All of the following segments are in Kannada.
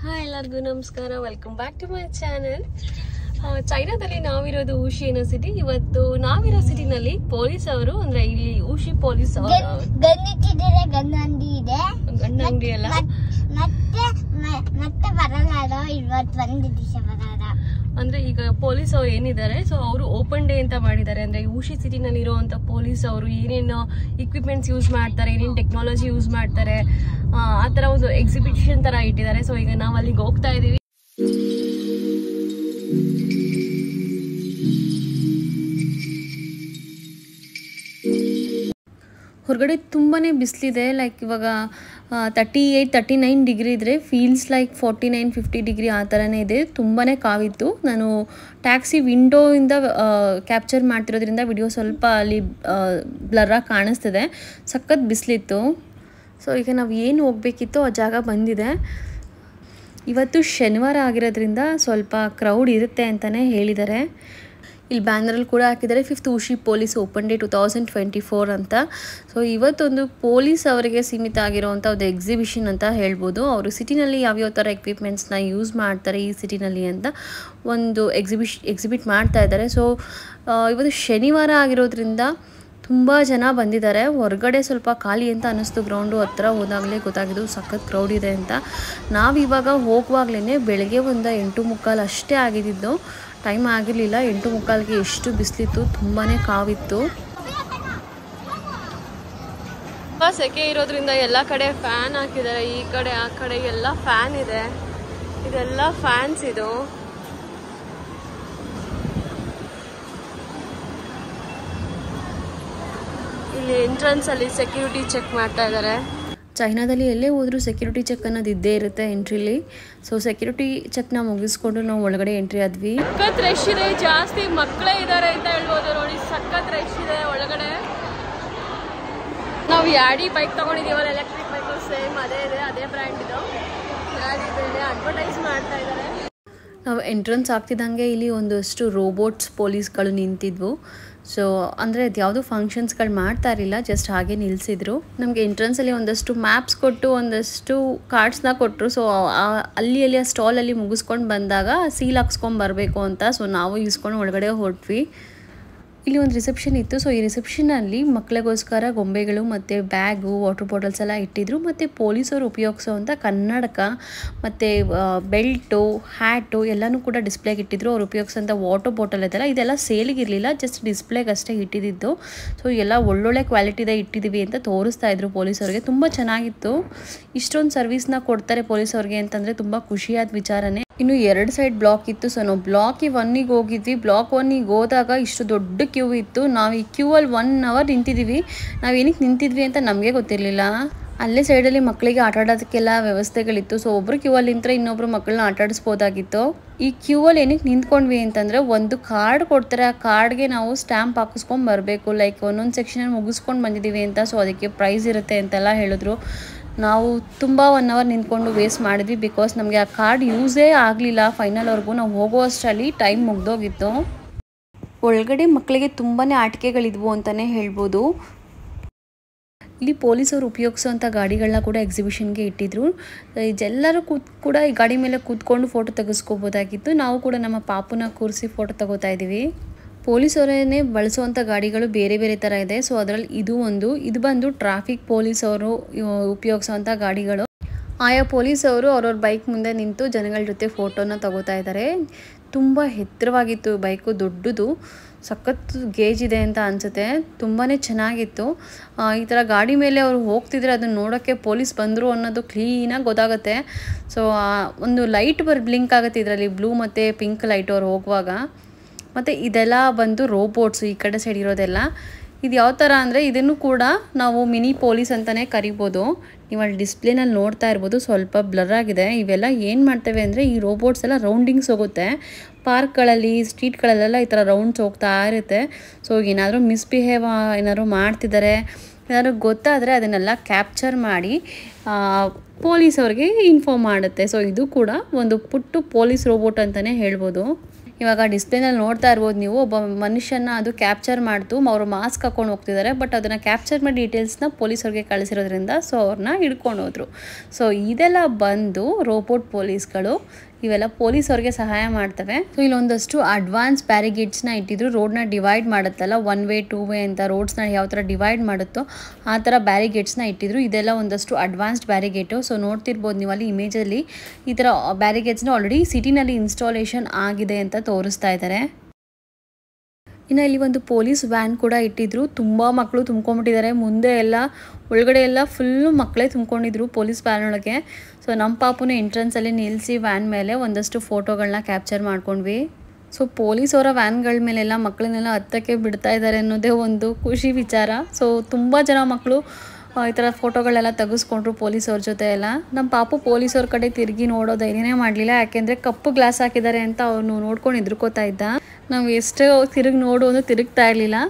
ಹಾಯ್ ಎಲ್ಲರಿಗೂ ನಮಸ್ಕಾರ, welcome back to my channel. ಚೈನಾದಲ್ಲಿ ನಾವಿರೋದು ಊಶಿ ಯೂನಿವರ್ಸಿಟಿ. ಇವತ್ತು ನಾವಿರೋ ಸಿಟಿನಲ್ಲಿ ಪೊಲೀಸ್ ಅವರು ಅಂದ್ರೆ ಇಲ್ಲಿ ಊಶಿ ಪೊಲೀಸ್ ಗನ್ ಅಂಗಡಿ ಅಲ್ಲ ಮತ್ತೆ ಬರಲ್ಲ ಇವತ್ತು ಒಂದು ದಿವಸ ಬರಲ್ಲ ಅಂದ್ರೆ ಈಗ ಪೊಲೀಸ್ ಅವರು ಏನಿದ್ದಾರೆ, ಸೊ ಅವರು ಓಪನ್ ಡೇ ಅಂತ ಮಾಡಿದ್ದಾರೆ. ಅಂದ್ರೆ ಊಶಿ ಸಿಟಿನಲ್ಲಿ ಇರುವಂತ ಪೊಲೀಸ್ ಅವರು ಏನೇನು ಇಕ್ವಿಪ್ಮೆಂಟ್ಸ್ ಯೂಸ್ ಮಾಡ್ತಾರೆ, ಏನೇನು ಟೆಕ್ನಾಲಜಿ ಯೂಸ್ ಮಾಡ್ತಾರೆ, ಆ ತರ ಒಂದು ಎಕ್ಸಿಬಿಷನ್ ತರ ಇಟ್ಟಿದ್ದಾರೆ. ಸೊ ಈಗ ನಾವು ಅಲ್ಲಿಗೆ ಹೋಗ್ತಾ ಇದೀವಿ. ಹೊರಗಡೆ ತುಂಬಾ ಬಿಸಿಲಿದೆ. ಲೈಕ್ ಇವಾಗ 38-39 ಡಿಗ್ರಿ ಇದ್ರೆ ಫೀಲ್ಸ್ ಲೈಕ್ 49-50 ಡಿಗ್ರಿ ಆ ಥರನೇ ಇದೆ. ತುಂಬಾ ಕಾವಿತ್ತು. ನಾನು ಟ್ಯಾಕ್ಸಿ ವಿಂಡೋಯಿಂದ ಕ್ಯಾಪ್ಚರ್ ಮಾಡ್ತಿರೋದ್ರಿಂದ ವಿಡಿಯೋ ಸ್ವಲ್ಪ ಅಲ್ಲಿ ಬ್ಲರ್ರಾಗಿ ಕಾಣಿಸ್ತಿದೆ. ಸಖತ್ ಬಿಸಿಲಿತ್ತು. ಸೊ ಈಗ ನಾವು ಏನು ಹೋಗಬೇಕಿತ್ತು ಆ ಜಾಗ ಬಂದಿದೆ. ಇವತ್ತು ಶನಿವಾರ ಆಗಿರೋದ್ರಿಂದ ಸ್ವಲ್ಪ ಕ್ರೌಡ್ ಇರುತ್ತೆ ಅಂತಲೇ ಹೇಳಿದ್ದಾರೆ. ಇಲ್ಲಿ ಬ್ಯಾನರಲ್ಲಿ ಕೂಡ ಹಾಕಿದ್ದಾರೆ 5th ಊಶಿ ಪೊಲೀಸ್ ಓಪನ್ ಡೇ 2024 ಅಂತ. ಸೊ ಇವತ್ತೊಂದು ಪೊಲೀಸ್ ಅವರಿಗೆ ಸೀಮಿತ ಆಗಿರೋವಂಥ ಒಂದು ಎಕ್ಸಿಬಿಷನ್ ಅಂತ ಹೇಳ್ಬೋದು. ಅವರು ಸಿಟಿನಲ್ಲಿ ಯಾವ್ಯಾವ ಥರ ಎಕ್ವಿಪ್ಮೆಂಟ್ಸ್ನ ಯೂಸ್ ಮಾಡ್ತಾರೆ ಈ ಸಿಟಿನಲ್ಲಿ ಅಂತ ಒಂದು ಎಕ್ಸಿಬಿಟ್ ಮಾಡ್ತಾ ಇದ್ದಾರೆ. ಸೊ ಇವತ್ತು ಶನಿವಾರ ಆಗಿರೋದ್ರಿಂದ ತುಂಬ ಜನ ಬಂದಿದ್ದಾರೆ. ಹೊರಗಡೆ ಸ್ವಲ್ಪ ಖಾಲಿ ಅಂತ ಅನ್ನಿಸ್ತು. ಗ್ರೌಂಡು ಹತ್ರ ಹೋದಾಗಲೇ ಗೊತ್ತಾಗಿದ್ದು ಸಖತ್ ಕ್ರೌಡ್ ಇದೆ ಅಂತ. ನಾವಿವಾಗ ಹೋಗುವಾಗಲೇ ಬೆಳಗ್ಗೆ ಒಂದು 8:15 ಅಷ್ಟೇ ಆಗಿದ್ದು. ಟೈಮ್ ಆಗಿರಲಿಲ್ಲ. 8:15ಗೆ ಎಷ್ಟು ಬಿಸಿಲಿತ್ತು, ತುಂಬಾ ಕಾವಿತ್ತು. ತುಂಬ ಸೆಕೆ ಇರೋದ್ರಿಂದ ಎಲ್ಲ ಕಡೆ ಫ್ಯಾನ್ ಹಾಕಿದ್ದಾರೆ. ಈ ಕಡೆ ಆ ಕಡೆ ಎಲ್ಲ ಫ್ಯಾನ್ ಇದೆ. ಇದೆಲ್ಲ ಫ್ಯಾನ್ಸ್ ಇದು. ಇಲ್ಲಿ ಎಂಟ್ರೆನ್ಸ್ ಅಲ್ಲಿ ಸೆಕ್ಯೂರಿಟಿ ಚೆಕ್ ಮಾಡ್ತಾ ಇದ್ದಾರೆ. ಚೈನಾದಲ್ಲಿ ಎಲ್ಲೇ ಹೋದ್ರೂ ಸೆಕ್ಯೂರಿಟಿ ಚೆಕ್ ಅನ್ನೋದು ಇದ್ದೇ ಇರುತ್ತೆ ಎಂಟ್ರಿಲಿ. ಸೊ ಸೆಕ್ಯೂರಿಟಿ ಚೆಕ್ನ ಮುಗಿಸ್ಕೊಂಡು ನಾವು ಒಳಗಡೆ ಎಂಟ್ರಿ ಆದ್ವಿ. ಸಖತ್ ರಶ್ ಇದೆ, ಜಾಸ್ತಿ ಮಕ್ಕಳೇ ಇದ್ದಾರೆ ಅಂತ ಹೇಳ್ಬೋದು. ನೋಡಿ ಸಖತ್ ರಶ್ ಇದೆ ಒಳಗಡೆ. ನಾವು ಯಾಡಿ ಬೈಕ್ ತಗೊಂಡಿದ್ದೀವಲ್ಲ, ಎಲೆಕ್ಟ್ರಿಕ್ ಬೈಕ್, ಸೇಮ್ ಅದೇ ಇದೆ, ಅದೇ ಬ್ರ್ಯಾಂಡ್ ಇದು. ಯಾಡಿ ಬೇರೆ ಅಡ್ವರ್ಟೈಸ್ ಮಾಡ್ತಾ ಇದ್ದಾರೆ. ನಾವು ಎಂಟ್ರೆನ್ಸ್ ಆಗ್ತಿದ್ದಂಗೆ ಇಲ್ಲಿ ಒಂದಷ್ಟು ರೋಬೋಟ್ಸ್ ಪೊಲೀಸ್ಗಳು ನಿಂತಿದ್ವು. ಸೊ ಅಂದರೆ ಅದು ಯಾವುದೋ ಫಂಕ್ಷನ್ಸ್ಗಳು ಮಾಡ್ತಾ ಇರಲಿಲ್ಲ, ಜಸ್ಟ್ ಹಾಗೆ ನಿಲ್ಲಿಸಿದ್ರು. ನಮಗೆ ಎಂಟ್ರೆನ್ಸಲ್ಲಿ ಒಂದಷ್ಟು ಮ್ಯಾಪ್ಸ್ ಕೊಟ್ಟು ಒಂದಷ್ಟು ಕಾರ್ಡ್ಸ್ನ ಕೊಟ್ಟರು. ಸೊ ಅಲ್ಲಿ ಆ ಸ್ಟಾಲಲ್ಲಿ ಮುಗಿಸ್ಕೊಂಡು ಬಂದಾಗ ಸೀಲ್ ಹಾಕ್ಸ್ಕೊಂಡು ಬರಬೇಕು ಅಂತ. ಸೊ ನಾವು ಇಸ್ಕೊಂಡು ಒಳಗಡೆ ಹೊರಟ್ವಿ. ಇಲ್ಲಿ ಒಂದು ರಿಸೆಪ್ಷನ್ ಇತ್ತು. ಸೊ ಈ ರಿಸೆಪ್ಷನಲ್ಲಿ ಮಕ್ಕಳಿಗೋಸ್ಕರ ಗೊಂಬೆಗಳು ಮತ್ತು ಬ್ಯಾಗು, ವಾಟರ್ ಬಾಟಲ್ಸ್ ಎಲ್ಲ ಇಟ್ಟಿದ್ರು. ಮತ್ತು ಪೊಲೀಸರು ಉಪಯೋಗಿಸೋವಂಥ ಕನ್ನಡಕ ಮತ್ತು ಬೆಲ್ಟು, ಹ್ಯಾಟು ಎಲ್ಲನೂ ಕೂಡ ಡಿಸ್ಪ್ಲೇಗೆ ಇಟ್ಟಿದ್ರು. ಅವ್ರು ಉಪಯೋಗಿಸೋಂಥ ವಾಟರ್ ಬಾಟಲ್ ಇದೆಲ್ಲ ಇದೆಲ್ಲ ಸೇಲಿಗಿರಲಿಲ್ಲ, ಜಸ್ಟ್ ಡಿಸ್ಪ್ಲೇಗೆ ಅಷ್ಟೇ ಇಟ್ಟಿದ್ದು. ಸೊ ಎಲ್ಲ ಒಳ್ಳೊಳ್ಳೆ ಕ್ವಾಲಿಟಿದ ಇಟ್ಟಿದ್ದೀವಿ ಅಂತ ತೋರಿಸ್ತಾ ಇದ್ರು ಪೊಲೀಸವ್ರಿಗೆ. ತುಂಬ ಚೆನ್ನಾಗಿತ್ತು. ಇಷ್ಟೊಂದು ಸರ್ವಿಸ್ನ ಕೊಡ್ತಾರೆ ಪೊಲೀಸವ್ರಿಗೆ ಅಂತಂದರೆ ತುಂಬ ಖುಷಿಯಾದ ವಿಚಾರನೇ. ಇನ್ನು 2 ಸೈಡ್ ಬ್ಲಾಕ್ ಇತ್ತು. ಸೊ ನಾವು ಬ್ಲಾಕ್ 1ಗೆ ಹೋಗಿದ್ವಿ. ಬ್ಲಾಕ್ 1ಗೆ ಹೋದಾಗ ಇಷ್ಟು ದೊಡ್ಡ ಕ್ಯೂ ಇತ್ತು. ನಾವು ಈ ಕ್ಯೂ ಅಲ್ಲಿ 1 ಅವರ್ ನಿಂತಿದ್ದೀವಿ. ನಾವು ಏನಕ್ಕೆ ನಿಂತಿದ್ವಿ ಅಂತ ನಮಗೆ ಗೊತ್ತಿರಲಿಲ್ಲ. ಅಲ್ಲೇ ಸೈಡಲ್ಲಿ ಮಕ್ಕಳಿಗೆ ಆಟ ಆಡೋದಕ್ಕೆಲ್ಲ ವ್ಯವಸ್ಥೆಗಳಿತ್ತು. ಸೊ ಒಬ್ಬರು ಕ್ಯೂ ಅಲ್ಲಿ ನಿಂತರೆ ಇನ್ನೊಬ್ರು ಮಕ್ಕಳನ್ನ ಆಟ ಆಡಿಸ್ಬೋದಾಗಿತ್ತು. ಈ ಕ್ಯೂ ಅಲ್ಲಿ ಏನಕ್ಕೆ ನಿಂತ್ಕೊಂಡ್ವಿ ಅಂತಂದರೆ ಒಂದು ಕಾರ್ಡ್ ಕೊಡ್ತಾರೆ. ಆ ಕಾರ್ಡ್ಗೆ ನಾವು ಸ್ಟ್ಯಾಂಪ್ ಹಾಕಿಸ್ಕೊಂಡು ಬರಬೇಕು. ಲೈಕ್ ಒಂದೊಂದು ಸೆಕ್ಷನ್ ಮುಗಿಸ್ಕೊಂಡು ಬಂದಿದ್ದೀವಿ ಅಂತ. ಸೊ ಅದಕ್ಕೆ ಪ್ರೈಸ್ ಇರುತ್ತೆ ಅಂತೆಲ್ಲ ಹೇಳಿದ್ರು. ನಾವು ತುಂಬ 1 ಅವರ್ ನಿಂತ್ಕೊಂಡು ವೇಸ್ಟ್ ಮಾಡಿದ್ವಿ. ಬಿಕಾಸ್ ನಮಗೆ ಆ ಕಾರ್ಡ್ ಯೂಸೇ ಆಗಲಿಲ್ಲ ಫೈನಲ್ವರೆಗೂ. ನಾವು ಹೋಗುವಷ್ಟರಲ್ಲಿ ಟೈಮ್ ಮುಗ್ದೋಗಿತ್ತು. ಒಳಗಡೆ ಮಕ್ಕಳಿಗೆ ತುಂಬಾ ಆಟಿಕೆಗಳಿದ್ವು ಅಂತಲೇ ಹೇಳ್ಬೋದು. ಇಲ್ಲಿ ಪೊಲೀಸರು ಉಪಯೋಗಿಸೋವಂಥ ಗಾಡಿಗಳನ್ನ ಕೂಡ ಎಕ್ಸಿಬಿಷನ್ಗೆ ಇಟ್ಟಿದ್ರು. ಎಲ್ಲರೂ ಕೂಡ ಈ ಗಾಡಿ ಮೇಲೆ ಕೂತ್ಕೊಂಡು ಫೋಟೋ ತೆಗೆಸ್ಕೋಬೋದಾಗಿತ್ತು. ನಾವು ಕೂಡ ನಮ್ಮ ಪಾಪುನ ಕೂರಿಸಿ ಫೋಟೋ ತಗೋತಾ ಇದ್ದೀವಿ. ಪೊಲೀಸವರೇ ಬಳಸುವಂಥ ಗಾಡಿಗಳು ಬೇರೆ ಬೇರೆ ಥರ ಇದೆ. ಸೊ ಅದರಲ್ಲಿ ಇದು ಬಂದು ಟ್ರಾಫಿಕ್ ಪೊಲೀಸವರು ಉಪಯೋಗಿಸೋವಂಥ ಗಾಡಿಗಳು. ಆಯಾ ಪೊಲೀಸವರು ಅವ್ರವ್ರ ಬೈಕ್ ಮುಂದೆ ನಿಂತು ಜನಗಳ ಜೊತೆ ಫೋಟೋನ ತಗೋತಾ ಇದ್ದಾರೆ. ತುಂಬ ಎತ್ತರವಾಗಿತ್ತು ಬೈಕು, ದೊಡ್ಡದು, ಸಖತ್ ಗೇಜ್ ಇದೆ ಅಂತ ಅನಿಸುತ್ತೆ. ತುಂಬಾ ಚೆನ್ನಾಗಿತ್ತು. ಈ ಥರ ಗಾಡಿ ಮೇಲೆ ಅವರು ಹೋಗ್ತಿದ್ರೆ ಅದನ್ನು ನೋಡೋಕ್ಕೆ ಪೊಲೀಸ್ ಬಂದರು ಅನ್ನೋದು ಕ್ಲೀನಾಗಿ ಗೊತ್ತಾಗುತ್ತೆ. ಸೊ ಒಂದು ಲೈಟ್ ಬ್ಲಿಂಕ್ ಆಗುತ್ತೆ ಇದರಲ್ಲಿ, ಬ್ಲೂ ಮತ್ತು ಪಿಂಕ್ ಲೈಟ್ ಅವ್ರು ಹೋಗುವಾಗ. ಮತ್ತು ಇದೆಲ್ಲ ಬಂದು ರೋಬೋಟ್ಸು, ಈ ಕಡೆ ಸೈಡ್ ಇರೋದೆಲ್ಲ. ಇದು ಯಾವ ಥರ ಅಂದರೆ ಇದನ್ನು ಕೂಡ ನಾವು ಮಿನಿ ಪೊಲೀಸ್ ಅಂತಲೇ ಕರಿಬೋದು. ನೀವು ಅಲ್ಲಿ ಡಿಸ್ಪ್ಲೇನಲ್ಲಿ ನೋಡ್ತಾ ಇರ್ಬೋದು, ಸ್ವಲ್ಪ ಬ್ಲರ್ ಆಗಿದೆ. ಇವೆಲ್ಲ ಏನು ಮಾಡ್ತೇವೆ ಅಂದರೆ ಈ ರೋಬೋಟ್ಸ್ ಎಲ್ಲ ರೌಂಡಿಂಗ್ಸ್ ಹೋಗುತ್ತೆ ಪಾರ್ಕ್ಗಳಲ್ಲಿ, ಸ್ಟ್ರೀಟ್ಗಳಲ್ಲೆಲ್ಲ ಈ ಥರ ರೌಂಡ್ಸ್ ಹೋಗ್ತಾ ಇರುತ್ತೆ. ಸೊ ಏನಾದರೂ ಮಿಸ್ಬಿಹೇವ್ ಏನಾದರೂ ಮಾಡ್ತಿದ್ದಾರೆ, ಏನಾದರೂ ಗೊತ್ತಾದರೆ ಅದನ್ನೆಲ್ಲ ಕ್ಯಾಪ್ಚರ್ ಮಾಡಿ ಪೊಲೀಸವ್ರಿಗೆ ಇನ್ಫಾರ್ಮ್ ಮಾಡುತ್ತೆ. ಸೊ ಇದು ಕೂಡ ಒಂದು ಪುಟ್ಟು ಪೊಲೀಸ್ ರೋಬೋಟ್ ಅಂತಲೇ ಹೇಳ್ಬೋದು. ಇವಾಗ ಡಿಸ್ಪ್ಲೇನಲ್ಲಿ ನೋಡ್ತಾ ಇರ್ಬೋದು ನೀವು, ಒಬ್ಬ ಮನುಷ್ಯನ ಅದು ಕ್ಯಾಪ್ಚರ್ ಮಾಡ್ತು, ಅವರು ಮಾಸ್ಕ್ ಹಾಕೊಂಡು ಹೋಗ್ತಿದ್ದಾರೆ. ಬಟ್ ಅದನ್ನು ಕ್ಯಾಪ್ಚರ್ ಮಾಡಿ ಡೀಟೇಲ್ಸ್ನ ಪೊಲೀಸವ್ರಿಗೆ ಕಳಿಸಿರೋದ್ರಿಂದ ಸೊ ಅವ್ರನ್ನ ಹಿಡ್ಕೊಂಡು ಹೋದ್ರು. ಸೊ ಇದೆಲ್ಲ ಬಂದು ರೋಬೋಟ್ ಪೊಲೀಸ್ಗಳು, ಇವೆಲ್ಲ ಪೊಲೀಸವ್ರಿಗೆ ಸಹಾಯ ಮಾಡ್ತವೆ. ಸೊ ಇಲ್ಲೊಂದಷ್ಟು ಅಡ್ವಾನ್ಸ್ ಬ್ಯಾರಿಗೇಡ್ಸ್ನ ಇಟ್ಟಿದ್ರು. ರೋಡ್ನ ಡಿವೈಡ್ ಮಾಡುತ್ತಲ್ಲ, 1 ವೇ 2 ವೇ ಅಂತ ರೋಡ್ಸ್ನ ಯಾವ ಥರ ಡಿವೈಡ್ ಮಾಡುತ್ತೋ ಆ ಥರ ಬ್ಯಾರಿಗೇಡ್ಸ್ನ ಇಟ್ಟಿದ್ರು. ಇದೆಲ್ಲ ಒಂದಷ್ಟು ಅಡ್ವಾನ್ಸ್ಡ್ ಬ್ಯಾರಿಗೇಟು. ಸೊ ನೋಡ್ತಿರ್ಬೋದು ನೀವು ಅಲ್ಲಿ ಇಮೇಜಲ್ಲಿ ಈ ಥರ ಬ್ಯಾರಿಗೇಡ್ಸ್ನ ಆಲ್ರೆಡಿ ಸಿಟಿನಲ್ಲಿ ಇನ್ಸ್ಟಾಲೇಷನ್ ಆಗಿದೆ ಅಂತ ತೋರಿಸ್ತಾ ಇದ್ದಾರೆ. ಇನ್ನು ಇಲ್ಲಿ ಒಂದು ಪೊಲೀಸ್ ವ್ಯಾನ್ ಕೂಡ ಇಟ್ಟಿದ್ರು. ತುಂಬ ಮಕ್ಕಳು ತುಂಬ್ಕೊಂಡ್ಬಿಟ್ಟಿದ್ದಾರೆ. ಮುಂದೆ ಎಲ್ಲ ಒಳಗಡೆ ಎಲ್ಲ ಫುಲ್ಲು ಮಕ್ಕಳೇ ತುಂಬ್ಕೊಂಡಿದ್ರು ಪೊಲೀಸ್ ವ್ಯಾನ್ ಒಳಗೆ. ಸೊ ನಮ್ಮ ಪಾಪುನ ಎಂಟ್ರೆನ್ಸಲ್ಲಿ ನಿಲ್ಲಿಸಿ ವ್ಯಾನ್ ಮೇಲೆ ಒಂದಷ್ಟು ಫೋಟೋಗಳನ್ನ ಕ್ಯಾಪ್ಚರ್ ಮಾಡ್ಕೊಂಡ್ವಿ. ಸೊ ಪೊಲೀಸವರ ವ್ಯಾನ್ಗಳ ಮೇಲೆಲ್ಲ ಮಕ್ಕಳನ್ನೆಲ್ಲ ಹತ್ತಕ್ಕೆ ಬಿಡ್ತಾ ಇದ್ದಾರೆ ಅನ್ನೋದೇ ಒಂದು ಖುಷಿ ವಿಚಾರ. ಸೊ ತುಂಬ ಜನ ಮಕ್ಕಳು ಈ ಥರ ಫೋಟೋಗಳೆಲ್ಲ ತೆಗೆಸ್ಕೊಂಡ್ರು ಪೊಲೀಸವ್ರ ಜೊತೆ ಎಲ್ಲ. ನಮ್ಮ ಪಾಪು ಪೊಲೀಸವ್ರ ಕಡೆ ತಿರುಗಿ ನೋಡೋ ಧೈರ್ಯನೇ ಮಾಡಲಿಲ್ಲ, ಯಾಕೆಂದರೆ ಕಪ್ಪು ಗ್ಲಾಸ್ ಹಾಕಿದ್ದಾರೆ ಅಂತ ಅವನು ನೋಡ್ಕೊಂಡು ಎದುರ್ಕೋತಾ ಇದ್ದ. ನಾವು ಎಷ್ಟೇ ತಿರುಗಿ ನೋಡು ಅಂದ್ರೆ ತಿರುಗ್ತಾ ಇರಲಿಲ್ಲ.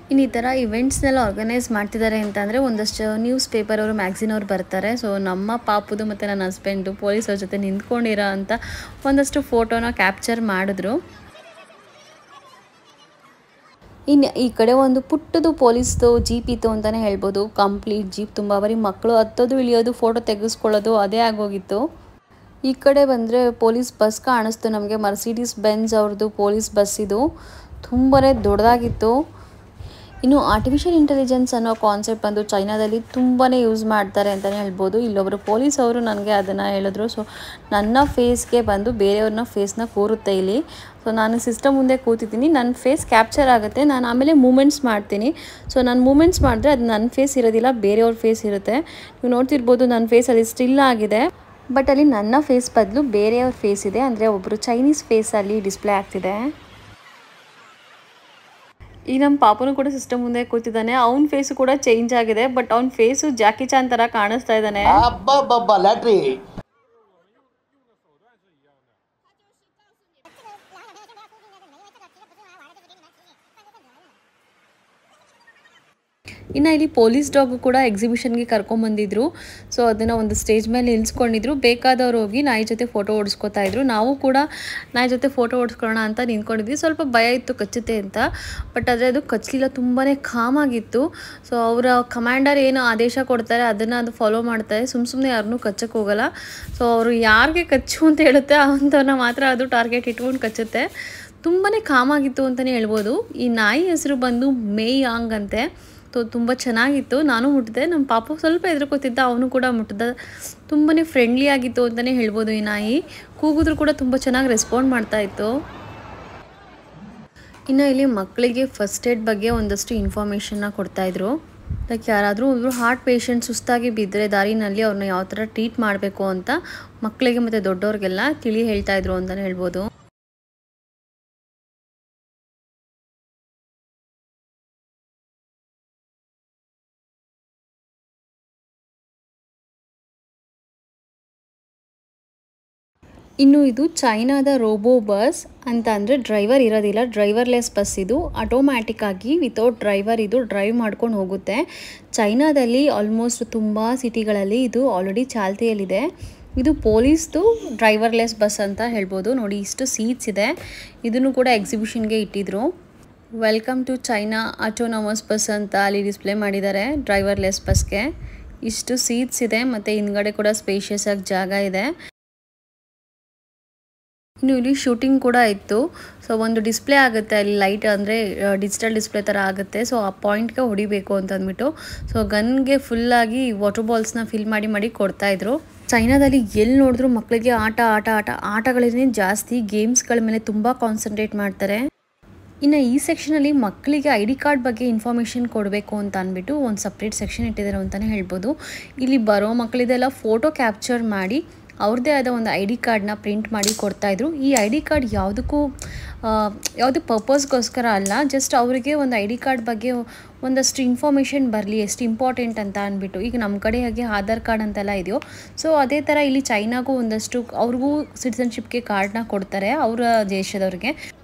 ಇನ್ನು ಈ ಥರ ಇವೆಂಟ್ಸ್ನೆಲ್ಲ ಆರ್ಗನೈಸ್ ಮಾಡ್ತಿದ್ದಾರೆ ಅಂತಂದರೆ ಒಂದಷ್ಟು ನ್ಯೂಸ್ ಪೇಪರ್ ಅವರು, ಮ್ಯಾಗ್ಝಿನ್ ಅವ್ರು ಬರ್ತಾರೆ. ಸೊ ನಮ್ಮ ಪಾಪುದು ಮತ್ತು ನನ್ನ ಹಸ್ಬೆಂಡು ಪೊಲೀಸವ್ರ ಜೊತೆ ನಿಂತ್ಕೊಂಡಿರೋ ಅಂತ ಒಂದಷ್ಟು ಫೋಟೋನ ಕ್ಯಾಪ್ಚರ್ ಮಾಡಿದ್ರು. ಇನ್ನು ಈ ಕಡೆ ಒಂದು ಪುಟ್ಟದು ಪೊಲೀಸ್ದು ಜೀಪ್ ಇತ್ತು ಅಂತಲೇ ಹೇಳ್ಬೋದು. ಕಂಪ್ಲೀಟ್ ಜೀಪ್ ತುಂಬ ಬರೀ ಮಕ್ಕಳು ಹತ್ತೋದು ಇಳಿಯೋದು ಫೋಟೋ ತೆಗೆಸ್ಕೊಳ್ಳೋದು ಅದೇ ಆಗೋಗಿತ್ತು. ಈ ಕಡೆ ಬಂದರೆ ಪೊಲೀಸ್ ಬಸ್ ಕಾಣಿಸ್ತು ನಮಗೆ. ಮರ್ಸಿಡೀಸ್ ಬೆಂಜ್ ಅವ್ರದ್ದು ಪೊಲೀಸ್ ಬಸ್ ಇದು. ತುಂಬಾ ದೊಡ್ಡದಾಗಿತ್ತು. ಇನ್ನು ಆರ್ಟಿಫಿಷಿಯಲ್ ಇಂಟೆಲಿಜೆನ್ಸ್ ಅನ್ನೋ ಕಾನ್ಸೆಪ್ಟ್ ಬಂದು ಚೈನಾದಲ್ಲಿ ತುಂಬಾ ಯೂಸ್ ಮಾಡ್ತಾರೆ ಅಂತಲೇ ಹೇಳ್ಬೋದು. ಇಲ್ಲೊಬ್ಬರು ಪೊಲೀಸ್ ಅವರು ನನಗೆ ಅದನ್ನು ಹೇಳಿದ್ರು. ಸೊ ನನ್ನ ಫೇಸ್ಗೆ ಬಂದು ಬೇರೆಯವ್ರನ್ನ ಫೇಸ್ನ ಕೂರುತ್ತೆ ಇಲ್ಲಿ. ಸೊ ನಾನು ಸಿಸ್ಟಮ್ ಮುಂದೆ ಕೂತಿದ್ದೀನಿ, ನನ್ನ ಫೇಸ್ ಕ್ಯಾಪ್ಚರ್ ಆಗುತ್ತೆ, ನಾನು ಆಮೇಲೆ ಮೂಮೆಂಟ್ಸ್ ಮಾಡ್ತೀನಿ. ಸೊ ನಾನು ಮೂಮೆಂಟ್ಸ್ ಮಾಡಿದ್ರೆ ಅದು ನನ್ನ ಫೇಸ್ ಇರೋದಿಲ್ಲ, ಬೇರೆಯವ್ರ ಫೇಸ್ ಇರುತ್ತೆ. ನೀವು ನೋಡ್ತಿರ್ಬೋದು ನನ್ನ ಫೇಸ್ ಅಲ್ಲಿ ಸ್ಟಿಲ್ ಆಗಿದೆ, ಬಟ್ ಅಲ್ಲಿ ನನ್ನ ಫೇಸ್ ಬದಲು ಬೇರೆಯವ್ರ ಫೇಸ್ ಇದೆ. ಅಂದರೆ ಒಬ್ಬರು ಚೈನೀಸ್ ಫೇಸ್ ಅಲ್ಲಿ ಡಿಸ್ಪ್ಲೇ ಆಗ್ತಿದೆ. ಈ ನಮ್ಮ ಪಾಪನು ಕೂಡ ಸಿಸ್ಟಮ್ ಮುಂದೆ ಕೂತಿದ್ದಾನೆ. ಅವನ ಫೇಸು ಕೂಡ ಚೇಂಜ್ ಆಗಿದೆ, ಬಟ್ ಅವನ ಫೇಸು ಜಾಕಿ ಚಾನ್ ಥರ ಕಾಣಿಸ್ತಾ ಇದ್ದಾನೆ. ಇನ್ನು ಇಲ್ಲಿ ಪೊಲೀಸ್ ಡಾಗು ಕೂಡ ಎಕ್ಸಿಬಿಷನ್ಗೆ ಕರ್ಕೊಂಬಂದಿದ್ರು. ಸೊ ಅದನ್ನು ಒಂದು ಸ್ಟೇಜ್ ಮೇಲೆ ನಿಲ್ಸ್ಕೊಂಡಿದ್ರು. ಬೇಕಾದವ್ರು ಹೋಗಿ ನಾಯಿ ಜೊತೆ ಫೋಟೋ ಓಡಿಸ್ಕೊತಾ ಇದ್ರು. ನಾವು ಕೂಡ ನಾಯಿ ಜೊತೆ ಫೋಟೋ ಓಡಿಸ್ಕೊಳ್ಳೋಣ ಅಂತ ನಿಂತ್ಕೊಂಡಿದ್ವಿ. ಸ್ವಲ್ಪ ಭಯ ಇತ್ತು ಕಚ್ಚುತ್ತೆ ಅಂತ, ಬಟ್ ಆದರೆ ಅದು ಕಚ್ಚಲಿಲ್ಲ, ತುಂಬಾ ಕಾಮಾಗಿತ್ತು. ಸೊ ಅವರ ಕಮಾಂಡರ್ ಏನು ಆದೇಶ ಕೊಡ್ತಾರೆ ಅದನ್ನು ಅದು ಫಾಲೋ ಮಾಡ್ತಾರೆ. ಸುಮ್ಮನೆ ಯಾರನ್ನೂ ಕಚ್ಚಕ್ಕೆ ಹೋಗಲ್ಲ. ಸೊ ಅವರು ಯಾರಿಗೆ ಕಚ್ಚು ಅಂತ ಹೇಳುತ್ತೆ ಅಂಥವ್ರನ್ನ ಮಾತ್ರ ಅದು ಟಾರ್ಗೆಟ್ ಇಟ್ಕೊಂಡು ಕಚ್ಚುತ್ತೆ. ತುಂಬಾ ಕಾಮಾಗಿತ್ತು ಅಂತಲೇ ಹೇಳ್ಬೋದು. ಈ ನಾಯಿ ಹೆಸರು ಬಂದು ಮೇಯಾಂಗ್ ಅಂತೆ. ತುಂಬ ಚೆನ್ನಾಗಿತ್ತು. ನಾನು ಮುಟ್ಟಿದೆ, ನಮ್ಮ ಪಾಪು ಸ್ವಲ್ಪ ಎದುರ್ಕೋತಿದ್ದ, ಅವನು ಕೂಡ ಮುಟ್ಟಿದ. ತುಂಬಾ ಫ್ರೆಂಡ್ಲಿ ಆಗಿತ್ತು ಅಂತಲೇ ಹೇಳ್ಬೋದು. ಈ ನಾಯಿ ಕೂಗಿದ್ರು ಕೂಡ ತುಂಬ ಚೆನ್ನಾಗಿ ರೆಸ್ಪಾಂಡ್ ಮಾಡ್ತಾ ಇತ್ತು. ಇನ್ನು ಇಲ್ಲಿ ಮಕ್ಕಳಿಗೆ ಫಸ್ಟ್ ಏಡ್ ಬಗ್ಗೆ ಒಂದಷ್ಟು ಇನ್ಫಾರ್ಮೇಷನ್ನ ಕೊಡ್ತಾಯಿದ್ರು. ಲೈಕ್ ಯಾರಾದರೂ ಒಬ್ಬರು ಹಾರ್ಟ್ ಪೇಷಂಟ್ ಸುಸ್ತಾಗಿ ಬಿದ್ದರೆ ದಾರಿನಲ್ಲಿ ಅವ್ರನ್ನ ಯಾವ ಥರ ಟ್ರೀಟ್ ಮಾಡಬೇಕು ಅಂತ ಮಕ್ಕಳಿಗೆ ಮತ್ತು ದೊಡ್ಡವ್ರಿಗೆಲ್ಲ ತಿಳಿ ಹೇಳ್ತಾಯಿದ್ರು ಅಂತಲೇ ಹೇಳ್ಬೋದು. ಇನ್ನು ಇದು ಚೈನಾದ ರೋಬೋ ಬಸ್ ಅಂತ, ಅಂದರೆ ಡ್ರೈವರ್ ಇರೋದಿಲ್ಲ, ಡ್ರೈವರ್ಲೆಸ್ ಬಸ್ ಇದು. ಆಟೋಮ್ಯಾಟಿಕ್ ಆಗಿ ವಿತೌಟ್ ಡ್ರೈವರ್ ಇದು ಡ್ರೈವ್ ಮಾಡ್ಕೊಂಡು ಹೋಗುತ್ತೆ. ಚೈನಾದಲ್ಲಿ ಆಲ್ಮೋಸ್ಟ್ ತುಂಬ ಸಿಟಿಗಳಲ್ಲಿ ಇದು ಆಲ್ರೆಡಿ ಚಾಲ್ತಿಯಲ್ಲಿದೆ. ಇದು ಪೊಲೀಸ್ದು ಡ್ರೈವರ್ಲೆಸ್ ಬಸ್ ಅಂತ ಹೇಳ್ಬೋದು. ನೋಡಿ ಇಷ್ಟು ಸೀಟ್ಸ್ ಇದೆ. ಇದನ್ನು ಕೂಡ ಎಕ್ಸಿಬಿಷನ್ಗೆ ಇಟ್ಟಿದ್ರು. Welcome to China autonomous bus ಅಂತ ಅಲ್ಲಿ ಡಿಸ್ಪ್ಲೇ ಮಾಡಿದ್ದಾರೆ ಡ್ರೈವರ್ಲೆಸ್ ಬಸ್ಗೆ. ಇಷ್ಟು ಸೀಟ್ಸ್ ಇದೆ ಮತ್ತು ಹಿಂದ್ಗಡೆ ಕೂಡ ಸ್ಪೇಷಿಯಸ್ ಆಗಿ ಜಾಗ ಇದೆ. ಇನ್ನು ಇಲ್ಲಿ ಶೂಟಿಂಗ್ ಕೂಡ ಇತ್ತು. ಸೊ ಒಂದು ಡಿಸ್ಪ್ಲೇ ಆಗುತ್ತೆ ಅಲ್ಲಿ, ಲೈಟ್ ಅಂದರೆ ಡಿಜಿಟಲ್ ಡಿಸ್ಪ್ಲೇ ಥರ ಆಗುತ್ತೆ. ಸೊ ಆ ಪಾಯಿಂಟ್ಗೆ ಹೊಡಿಬೇಕು ಅಂತ ಅಂದ್ಬಿಟ್ಟು ಸೊ ಗನ್ಗೆ ಫುಲ್ಲಾಗಿ ವಾಟರ್ ಬಾಲ್ಸ್ನ ಫಿಲ್ ಮಾಡಿ ಕೊಡ್ತಾಯಿದ್ರು. ಚೈನಾದಲ್ಲಿ ಎಲ್ಲಿ ನೋಡಿದ್ರು ಮಕ್ಕಳಿಗೆ ಆಟಗಳೇ ಜಾಸ್ತಿ, ಗೇಮ್ಸ್ಗಳ ಮೇಲೆ ತುಂಬ ಕಾನ್ಸಂಟ್ರೇಟ್ ಮಾಡ್ತಾರೆ. ಇನ್ನು ಈ ಸೆಕ್ಷನಲ್ಲಿ ಮಕ್ಕಳಿಗೆ ID ಕಾರ್ಡ್ ಬಗ್ಗೆ ಇನ್ಫಾರ್ಮೇಷನ್ ಕೊಡಬೇಕು ಅಂತ ಅಂದ್ಬಿಟ್ಟು ಒಂದು ಸಪ್ರೇಟ್ ಸೆಕ್ಷನ್ ಇಟ್ಟಿದ್ದಾರೆ ಅಂತಲೇ ಹೇಳ್ಬೋದು. ಇಲ್ಲಿ ಬರೋ ಮಕ್ಕಳಿದೆಲ್ಲ ಫೋಟೋ ಕ್ಯಾಪ್ಚರ್ ಮಾಡಿ ಅವ್ರದ್ದೇ ಆದ ಒಂದು ID ಕಾರ್ಡ್ನ ಪ್ರಿಂಟ್ ಮಾಡಿ ಕೊಡ್ತಾಯಿದ್ರು. ಈ ID ಕಾರ್ಡ್ ಯಾವುದೇ ಪರ್ಪಸ್ಗೋಸ್ಕರ ಅಲ್ಲ, ಜಸ್ಟ್ ಅವರಿಗೆ ಒಂದು ID ಕಾರ್ಡ್ ಬಗ್ಗೆ ಒಂದಷ್ಟು ಇನ್ಫಾರ್ಮೇಷನ್ ಬರಲಿ, ಎಷ್ಟು ಇಂಪಾರ್ಟೆಂಟ್ ಅಂತ ಅಂದ್ಬಿಟ್ಟು. ಈಗ ನಮ್ಮ ಕಡೆ ಹಾಗೆ ಆಧಾರ್ ಕಾರ್ಡ್ ಅಂತೆಲ್ಲ ಇದೆಯೋ, ಸೊ ಅದೇ ಥರ ಇಲ್ಲಿ ಚೈನಾಗೂ ಒಂದಷ್ಟು ಅವ್ರಿಗೂ ಸಿಟಿಸನ್ಶಿಪ್ಗೆ ಕಾರ್ಡ್ನ ಕೊಡ್ತಾರೆ ಅವರ ದೇಶದವ್ರಿಗೆ.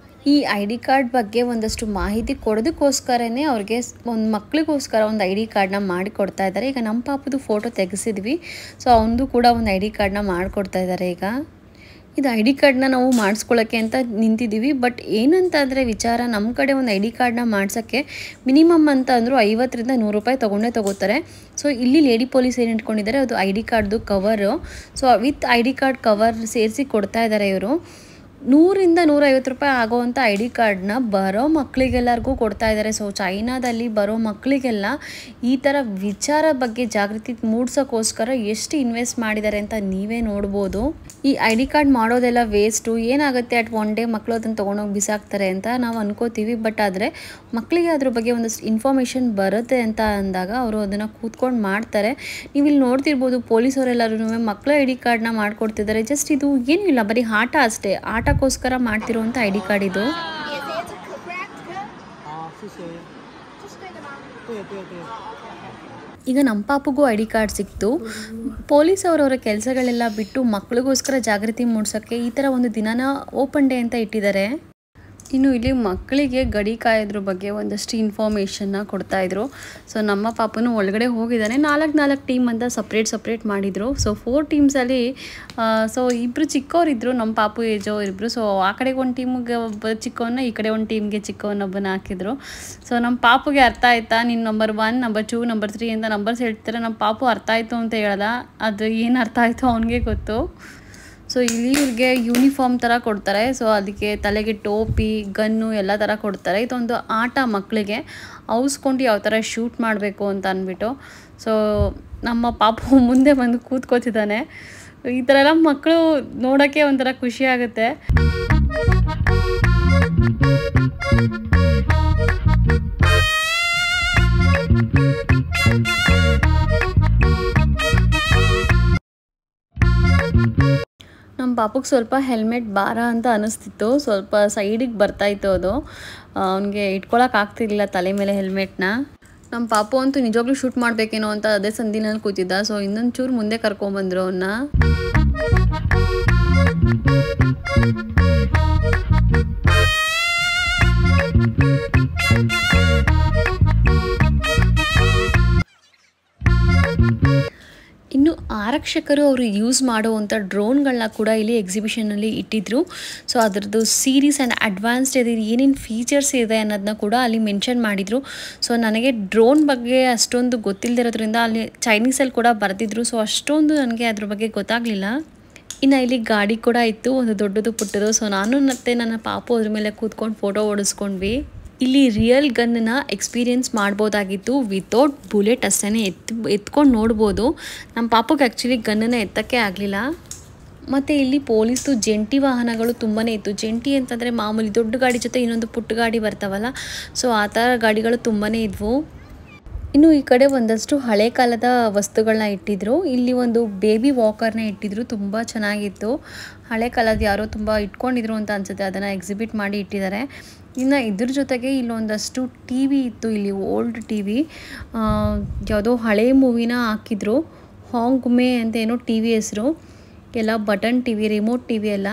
ಈ ID ಕಾರ್ಡ್ ಬಗ್ಗೆ ಒಂದಷ್ಟು ಮಾಹಿತಿ ಕೊಡೋದಕ್ಕೋಸ್ಕರನೇ ಅವ್ರಿಗೆ ಒಂದು ಮಕ್ಕಳಿಗೋಸ್ಕರ ಒಂದು ID ಕಾರ್ಡ್ನ ಮಾಡಿ ಕೊಡ್ತಾ ಇದ್ದಾರೆ. ಈಗ ನಮ್ಮ ಪಾಪದು ಫೋಟೋ ತೆಗೆಸಿದ್ವಿ, ಸೊ ಅವನದು ಕೂಡ ಒಂದು ID ಕಾರ್ಡ್ನ ಮಾಡಿಕೊಡ್ತಾ ಇದ್ದಾರೆ. ಈಗ ಇದು ಐ ಡಿ ಕಾರ್ಡ್ನ ನಾವು ಮಾಡಿಸ್ಕೊಳ್ಳೋಕ್ಕೆ ಅಂತ ನಿಂತಿದ್ದೀವಿ. ಬಟ್ ಏನಂತಂದರೆ ವಿಚಾರ, ನಮ್ಮ ಕಡೆ ಒಂದು ಐ ಡಿ ಕಾರ್ಡ್ನ ಮಾಡ್ಸೋಕ್ಕೆ ಮಿನಿಮಮ್ ಅಂತ ಅಂದರೂ 50ರಿಂದ 100 ರೂಪಾಯಿ ತೊಗೋತಾರೆ. ಸೊ ಇಲ್ಲಿ ಲೇಡಿ ಪೊಲೀಸ್ ಏನು ಇಟ್ಕೊಂಡಿದ್ದಾರೆ, ಅದು ಐ ಡಿ ಕಾರ್ಡ್ದು cover. So with I D card cover ಸೇರಿಸಿ ಕೊಡ್ತಾ ಇದ್ದಾರೆ ಇವರು. 100ರಿಂದ 150 ರೂಪಾಯಿ ಆಗೋವಂಥ ಐ ಡಿ ಕಾರ್ಡ್ನ ಬರೋ ಮಕ್ಕಳಿಗೆಲ್ಲರಿಗೂ ಕೊಡ್ತಾ ಇದ್ದಾರೆ. ಸೊ ಚೈನಾದಲ್ಲಿ ಬರೋ ಮಕ್ಕಳಿಗೆಲ್ಲ ಈ ಥರ ವಿಚಾರ ಬಗ್ಗೆ ಜಾಗೃತಿ ಮೂಡ್ಸೋಕ್ಕೋಸ್ಕರ ಎಷ್ಟು ಇನ್ವೆಸ್ಟ್ ಮಾಡಿದ್ದಾರೆ ಅಂತ ನೀವೇ ನೋಡ್ಬೋದು. ಈ ಐ ಡಿ ಕಾರ್ಡ್ ಮಾಡೋದೆಲ್ಲ ವೇಸ್ಟು, ಏನಾಗುತ್ತೆ ಅಟ್ ಒನ್ ಡೇ ಮಕ್ಕಳು ಅದನ್ನು ತೊಗೊಂಡೋಗಿ ಬಿಸಾಕ್ತಾರೆ ಅಂತ ನಾವು ಅನ್ಕೋತೀವಿ. ಬಟ್ ಆದರೆ ಮಕ್ಕಳಿಗೆ ಅದ್ರ ಬಗ್ಗೆ ಒಂದಷ್ಟು ಇನ್ಫಾರ್ಮೇಷನ್ ಬರುತ್ತೆ ಅಂತ ಅಂದಾಗ ಅವರು ಅದನ್ನು ಕೂತ್ಕೊಂಡು ಮಾಡ್ತಾರೆ. ನೀವು ಇಲ್ಲಿ ನೋಡ್ತಿರ್ಬೋದು, ಪೊಲೀಸವರೆಲ್ಲರೂ ಮಕ್ಕಳ ಐ ಡಿ ಕಾರ್ಡ್ನ ಮಾಡಿಕೊಡ್ತಿದ್ದಾರೆ. ಜಸ್ಟ್ ಇದು ಏನೂ ಇಲ್ಲ, ಬರೀ ಆಟ ಅಷ್ಟೇ, ಆಟಕ್ಕೋಸ್ಕರ ಮಾಡ್ತಿರುವಂಥ ಐ ಡಿ ಕಾರ್ಡ್ ಇದು. ಈಗ ನಮ್ಮ ಪಾಪುಗೂ ಐ ಡಿ ಕಾರ್ಡ್ ಸಿಕ್ತು. ಪೊಲೀಸ್ ಅವರವರ ಕೆಲಸಗಳೆಲ್ಲ ಬಿಟ್ಟು ಮಕ್ಕಳಿಗೋಸ್ಕರ ಜಾಗೃತಿ ಮೂಡಿಸೋಕ್ಕೆ ಈ ಥರ ಒಂದು ದಿನಾನ ಓಪನ್ ಡೇ ಅಂತ ಇಟ್ಟಿದ್ದಾರೆ. ಇನ್ನು ಇಲ್ಲಿ ಮಕ್ಕಳಿಗೆ ಗಡಿ ಕಾಯೋದ್ರ ಬಗ್ಗೆ ಒಂದಷ್ಟು ಇನ್ಫಾರ್ಮೇಷನ್ನ ಕೊಡ್ತಾಯಿದ್ರು. ಸೊ ನಮ್ಮ ಪಾಪನು ಒಳಗಡೆ ಹೋಗಿದ್ದಾನೆ. 4 ಟೀಮ್ ಅಂತ ಸಪ್ರೇಟ್ ಮಾಡಿದರು. ಸೊ 4 ಟೀಮ್ಸಲ್ಲಿ ಸೊ ಇಬ್ಬರು ಚಿಕ್ಕವರಿದ್ದರು, ನಮ್ಮ ಪಾಪು ಏಜೋ ಇಬ್ಬರು. ಸೊ ಆ ಕಡೆಗೆ ಒಂದು ಟೀಮಿಗೆ ಒಬ್ಬ ಚಿಕ್ಕವನ್ನ, ಈ ಕಡೆ ಒಂದು ಟೀಮ್ಗೆ ಚಿಕ್ಕವನ್ನೊಬ್ಬನ ಹಾಕಿದ್ರು. ಸೊ ನಮ್ಮ ಪಾಪುಗೆ ಅರ್ಥ ಆಯ್ತಾ, ನೀನು ನಂಬರ್ 1, ನಂಬರ್ 2, ನಂಬರ್ 3 ಅಂತ ನಂಬರ್ಸ್ ಹೇಳ್ತಾರೆ. ನಮ್ಮ ಪಾಪು ಅರ್ಥ ಆಯಿತು ಅಂತ ಹೇಳ್ದ. ಅದು ಏನು ಅರ್ಥ ಆಯಿತು ಅವನಿಗೆ ಗೊತ್ತು. ಸೊ ಇಲ್ಲಿ ಇವ್ರಿಗೆ ಯೂನಿಫಾರ್ಮ್ ಥರ ಕೊಡ್ತಾರೆ. ಸೊ ಅದಕ್ಕೆ ತಲೆಗೆ ಟೋಪಿ, ಗನ್ನು ಎಲ್ಲ ಥರ ಕೊಡ್ತಾರೆ. ಇದೊಂದು ಆಟ ಮಕ್ಕಳಿಗೆ, ಔಸ್ಕೊಂಡು ಯಾವ ಥರ ಶೂಟ್ ಮಾಡಬೇಕು ಅಂತ ಅಂದ್ಬಿಟ್ಟು. ಸೊ ನಮ್ಮ ಪಾಪು ಮುಂದೆ ಬಂದು ಕೂತ್ಕೋತಿದ್ದಾನೆ. ಈ ಥರ ಎಲ್ಲ ಮಕ್ಕಳು ನೋಡೋಕ್ಕೆ ಒಂಥರ ಖುಷಿ ಆಗುತ್ತೆ. ನಮ್ಮ ಪಾಪುಗೆ ಸ್ವಲ್ಪ ಹೆಲ್ಮೆಟ್ ಭಾರ ಅಂತ ಅನ್ನಿಸ್ತಿತ್ತು. ಸ್ವಲ್ಪ ಸೈಡಿಗೆ ಬರ್ತಾಯಿತ್ತು ಅದು, ಅವನಿಗೆ ಇಟ್ಕೊಳಕ್ಕಾಗ್ತಿರ್ಲಿಲ್ಲ ತಲೆ ಮೇಲೆ ಹೆಲ್ಮೆಟ್ನ. ನಮ್ಮ ಪಾಪು ಅಂತೂ ನಿಜವಾಗ್ಲೂ ಶೂಟ್ ಮಾಡಬೇಕೇನೋ ಅಂತ ಅದೇ ಸಂದಿನಲ್ಲಿ ಕೂತಿದ್ದ. ಸೊ ಇನ್ನೊಂದು ಚೂರು ಮುಂದೆ ಕರ್ಕೊಂಬಂದರು ಅವನ್ನ. ಇನ್ನು ಆರಕ್ಷಕರು ಅವರು ಯೂಸ್ ಮಾಡುವಂಥ ಡ್ರೋನ್ಗಳನ್ನ ಕೂಡ ಇಲ್ಲಿ ಎಕ್ಸಿಬಿಷನಲ್ಲಿ ಇಟ್ಟಿದ್ರು. ಸೊ ಅದರದ್ದು ಸೀರೀಸ್ ಆ್ಯಂಡ್ ಅಡ್ವಾನ್ಸ್ಡ್ ಇದು ಏನೇನು ಫೀಚರ್ಸ್ ಇದೆ ಅನ್ನೋದನ್ನ ಕೂಡ ಅಲ್ಲಿ ಮೆನ್ಷನ್ ಮಾಡಿದರು. ಸೊ ನನಗೆ ಡ್ರೋನ್ ಬಗ್ಗೆ ಅಷ್ಟೊಂದು ಗೊತ್ತಿಲ್ಲದಿರೋದ್ರಿಂದ ಅಲ್ಲಿ ಚೈನೀಸಲ್ಲಿ ಕೂಡ ಬರೆದಿದ್ರು. ಸೊ ಅಷ್ಟೊಂದು ನನಗೆ ಅದ್ರ ಬಗ್ಗೆ ಗೊತ್ತಾಗಲಿಲ್ಲ. ಇನ್ನು ಇಲ್ಲಿ ಗಾಡಿ ಕೂಡ ಇತ್ತು, ಒಂದು ದೊಡ್ಡದು ಪುಟ್ಟದು. ಸೊ ನಾನು ಮತ್ತು ನನ್ನ ಪಾಪು ಅದ್ರ ಮೇಲೆ ಕೂತ್ಕೊಂಡು ಫೋಟೋ ಓಡಿಸ್ಕೊಂಡ್ವಿ. ಇಲ್ಲಿ ರಿಯಲ್ ಗನ್ನ ಎಕ್ಸ್ಪೀರಿಯೆನ್ಸ್ ಮಾಡ್ಬೋದಾಗಿತ್ತು, ವಿತೌಟ್ ಬುಲೆಟ್ ಅಷ್ಟೇ ಎತ್ಕೊಂಡು ನೋಡ್ಬೋದು. ನಮ್ಮ ಪಾಪುಗೆ ಆ್ಯಕ್ಚುಲಿ ಗನ್ನನ್ನು ಎತ್ತಕ್ಕೆ ಆಗಲಿಲ್ಲ. ಮತ್ತು ಇಲ್ಲಿ ಪೊಲೀಸ್ದು ಜಂಟಿ ವಾಹನಗಳು ತುಂಬಾ ಇತ್ತು. ಜಂಟಿ ಅಂತಂದರೆ ಮಾಮೂಲಿ ದೊಡ್ಡ ಗಾಡಿ ಜೊತೆ ಇನ್ನೊಂದು ಪುಟ್ಟ ಗಾಡಿ ಬರ್ತಾವಲ್ಲ, ಸೊ ಆ ಥರ ಗಾಡಿಗಳು ತುಂಬಾ ಇದ್ವು. ಇನ್ನು ಈ ಕಡೆ ಒಂದಷ್ಟು ಹಳೆ ಕಾಲದ ವಸ್ತುಗಳನ್ನ ಇಟ್ಟಿದ್ರು. ಇಲ್ಲಿ ಒಂದು ಬೇಬಿ ವಾಕರ್ನ ಇಟ್ಟಿದ್ರು, ತುಂಬ ಚೆನ್ನಾಗಿತ್ತು. ಹಳೆ ಕಾಲದ ಯಾರೋ ತುಂಬ ಇಟ್ಕೊಂಡಿದ್ರು ಅಂತ ಅನಿಸುತ್ತೆ, ಅದನ್ನು ಎಕ್ಸಿಬಿಟ್ ಮಾಡಿ ಇಟ್ಟಿದ್ದಾರೆ. ಇನ್ನು ಇದ್ರ ಜೊತೆಗೆ ಇಲ್ಲೊಂದಷ್ಟು ಟಿ ವಿ ಇತ್ತು. ಇಲ್ಲಿ ಓಲ್ಡ್ ಟಿ ವಿ, ಯಾವುದೋ ಹಳೆ ಮೂವಿನ ಹಾಕಿದ್ರು. ಹಾಂಗ್ಮೆ ಅಂತ ಏನೋ ಟಿ ವಿ ಹೆಸರು. ಎಲ್ಲ button T V, remote T V ಎಲ್ಲ.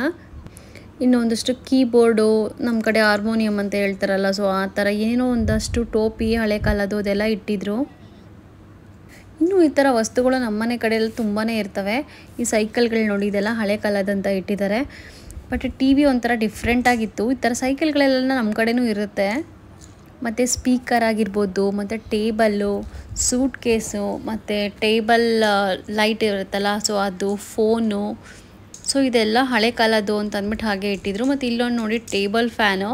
ಇನ್ನೊಂದಷ್ಟು ಕೀಬೋರ್ಡು, ನಮ್ಮ ಕಡೆ ಹಾರ್ಮೋನಿಯಂ ಅಂತ ಹೇಳ್ತಾರಲ್ಲ, ಸೊ ಆ ಥರ ಏನೋ ಒಂದಷ್ಟು ಟೋಪಿ ಹಳೆ ಕಾಲದ್ದು ಅದೆಲ್ಲ ಇಟ್ಟಿದ್ರು. ಇನ್ನೂ ಈ ಥರ ವಸ್ತುಗಳು ನಮ್ಮನೆ ಕಡೆಯಲ್ಲಿ ತುಂಬಾ ಇರ್ತವೆ. ಈ ಸೈಕಲ್ಗಳು ನೋಡಿ, ಇದೆಲ್ಲ ಹಳೆ ಕಾಲದಂತ ಇಟ್ಟಿದ್ದಾರೆ. ಬಟ್ ಟಿ ವಿ ಒಂಥರ ಡಿಫ್ರೆಂಟಾಗಿತ್ತು. ಈ ಥರ ಸೈಕಲ್ಗಳೆಲ್ಲ ನಮ್ಮ ಕಡೆನೂ ಇರುತ್ತೆ. ಮತ್ತು ಸ್ಪೀಕರ್ ಆಗಿರ್ಬೋದು, ಮತ್ತು ಟೇಬಲ್ಲು, ಸೂಟ್ ಕೇಸು, ಮತ್ತು ಟೇಬಲ್ ಲೈಟ್ ಇರುತ್ತಲ್ಲ, ಸೊ ಅದು, ಫೋನು. ಸೊ ಇದೆಲ್ಲ ಹಳೆ ಕಾಲದ್ದು ಅಂತ ಅಂದ್ಬಿಟ್ಟು ಹಾಗೆ ಇಟ್ಟಿದ್ರು. ಮತ್ತು ಇಲ್ಲೊಂದು ನೋಡಿ ಟೇಬಲ್ ಫ್ಯಾನು,